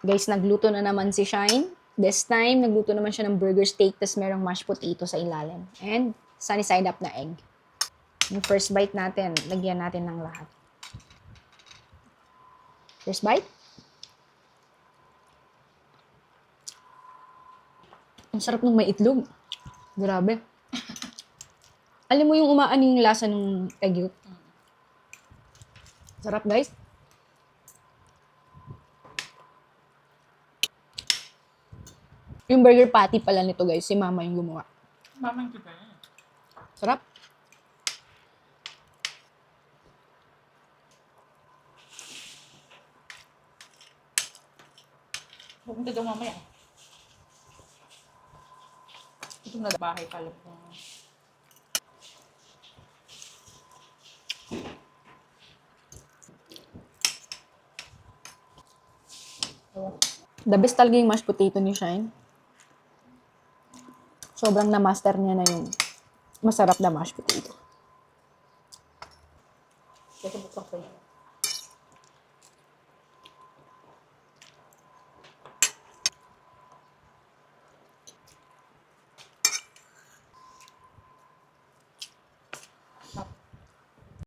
Guys, nagluto na naman si Shine. This time, nagluto naman siya ng burger steak, tas merong mashed potato sa ilalim. And sunny side up na egg. Yung first bite natin, lagyan natin ng lahat. First bite. Ang sarap ng may itlog. Grabe. Alam mo yung umaan yung lasa ng egg yolk? Sarap, guys. Yung burger patty pala nito, guys, si mama yung gumawa. Mama yung kita eh. Sarap. Pupunta daw mamaya. Ito na bahay pala po. The best talaga yung mashed potato ni Shine. Sobrang na-master niya na yung masarap na mashed potato. Kasi buksan ko yun.